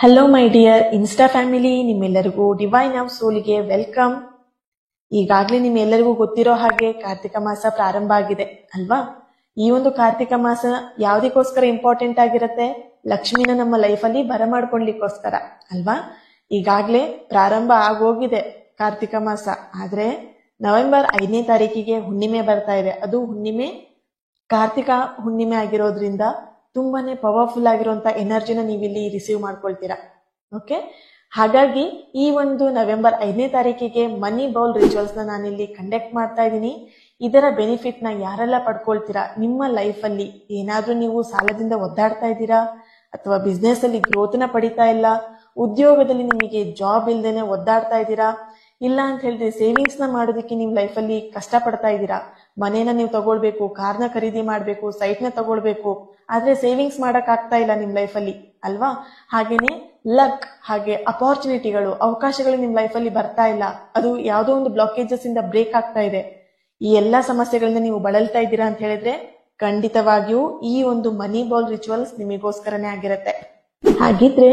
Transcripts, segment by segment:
Hello my dear insta family, ನಿಮ್ಮೆಲ್ಲರಿಗೂ divine of ಸೋಲ್ಗೆ welcome. ಈಗಾಗಲೇ ನಿಮ್ಮೆಲ್ಲರಿಗೂ ಗೊತ್ತಿರೋ ಹಾಗೆ ಕಾರ್ತಿಕ ಮಾಸ ಪ್ರಾರಂಭ ಆಗಿದೆ ಅಲ್ವಾ? ಈ ಒಂದು ಕಾರ್ತಿಕ ಮಾಸ ಯಾವುದಕ್ಕೋಸ್ಕರ ಇಂಪಾರ್ಟೆಂಟ್ ಆಗಿರುತ್ತೆ? ಲಕ್ಷ್ಮಿನ ನಮ್ಮ ಲೈಫಲ್ಲಿ ಬರಮಾಡ್ಕೊಳ್ಲಿಕ್ಕೋಸ್ಕರ ಅಲ್ವಾ? ಈಗಾಗಲೇ ಪ್ರಾರಂಭ ಆಗೋಗಿದೆ ಕಾರ್ತಿಕ ಮಾಸ. ಆದ್ರೆ ನವೆಂಬರ್ 5ನೇ ತಾರೀಕಿಗೆ ಹುಣ್ಣಿಮೆ ಬರ್ತಾ ಇದೆ. ಅದು ಹುಣ್ಣಿಮೆ ಕಾರ್ತಿಕ ಹುಣ್ಣಿಮೆ ಆಗಿರೋದ್ರಿಂದ ತುಂಬಾನೇ ಪವರ್ಫುಲ್ ಆಗಿರುವಂತ ಎನರ್ಜಿನ ನೀವಿಲ್ಲಿ ರಿಸೀವ್ ಮಾಡ್ಕೊಳ್ತೀರಾ. ಓಕೆ, ಹಾಗಾಗಿ ಈ ಒಂದು ನವೆಂಬರ್ 5ನೇ ತಾರೀಕಿಗೆ ಮನಿ ಬೌಲ್ ರಿಚುವಲ್ಸ್ ನ ನಾನಿಲ್ಲಿ ಕಂಡಕ್ಟ್ ಮಾಡ್ತಾ ಇದ್ದೀನಿ. ಇದರ ಬೆನಿಫಿಟ್ ನ ಯಾರೆಲ್ಲ ಪಡ್ಕೊಳ್ತೀರಾ, ನಿಮ್ಮ ಲೈಫ್ ಅಲ್ಲಿ ಏನಾದ್ರೂ ನೀವು ಸಾಲದಿಂದ ಒದ್ದಾಡ್ತಾ ಇದ್ದೀರಾ, ಅಥವಾ ಬಿಸ್ನೆಸ್ ಅಲ್ಲಿ ಗ್ರೋತ್ ನ ಪಡಿತಾ ಇಲ್ಲ, ಉದ್ಯೋಗದಲ್ಲಿ ನಿಮಗೆ ಜಾಬ್ ಇಲ್ದೇನೆ ಒದ್ದಾಡ್ತಾ ಇದ್ದೀರಾ, ಇಲ್ಲ ಅಂತ ಹೇಳಿದ್ರೆ ಸೇವಿಂಗ್ಸ್ ನ ಮಾಡೋದಕ್ಕೆ ನಿಮ್ ಲೈಫ್ ಅಲ್ಲಿ ಕಷ್ಟ ಪಡ್ತಾ ಇದ್ದೀರಾ, ಮನೇನ ನೀವು ತಗೊಳ್ಬೇಕು, ಕಾರ್ನ ಖರೀದಿ ಮಾಡ್ಬೇಕು, ಸೈಟ್ ನ ತಗೊಳ್ಬೇಕು, ಆದ್ರೆ ಸೇವಿಂಗ್ಸ್ ಮಾಡಕ್ ಆಗ್ತಾ ಇಲ್ಲ ನಿಮ್ ಲೈಫ್ ಅಲ್ಲಿ ಅಲ್ವಾ? ಹಾಗೇನೆ ಲಕ್ ಹಾಗೆ ಅಪಾರ್ಚುನಿಟಿಗಳು, ಅವಕಾಶಗಳು ನಿಮ್ ಲೈಫ್ ಅಲ್ಲಿ ಬರ್ತಾ ಇಲ್ಲ, ಅದು ಯಾವುದೋ ಒಂದು ಬ್ಲಾಕೇಜಸ್ ಇಂದ ಬ್ರೇಕ್ ಆಗ್ತಾ ಇದೆ. ಈ ಎಲ್ಲಾ ಸಮಸ್ಯೆಗಳಿಂದ ನೀವು ಬಳಲ್ತಾ ಇದ್ದೀರಾ ಅಂತ ಹೇಳಿದ್ರೆ ಖಂಡಿತವಾಗಿಯೂ ಈ ಒಂದು ಮನಿ ಬೌಲ್ ರಿಚುವಲ್ಸ್ ನಿಮಗೋಸ್ಕರನೇ ಆಗಿರುತ್ತೆ. ಹಾಗಿದ್ರೆ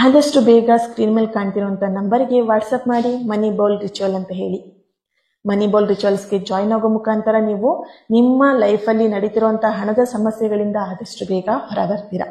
ಆದಷ್ಟು ಬೇಗ ಸ್ಕ್ರೀನ್ ಮೇಲೆ ಕಾಣ್ತಿರುವಂತ ನಂಬರ್ಗೆ ವಾಟ್ಸಪ್ ಮಾಡಿ ಮನಿ ಬೌಲ್ ರಿಚುವಲ್ ಅಂತ ಹೇಳಿ. ಮನಿ ಬೌಲ್ ರಿಚುವಲ್ಸ್ಗೆ ಜಾಯಿನ್ ಆಗೋ ಮುಖಾಂತರ ನೀವು ನಿಮ್ಮ ಲೈಫಲ್ಲಿ ನಡೀತಿರುವಂತಹ ಹಣದ ಸಮಸ್ಯೆಗಳಿಂದ ಆದಷ್ಟು ಬೇಗ ಹೊರ ಬರ್ತೀರಾ.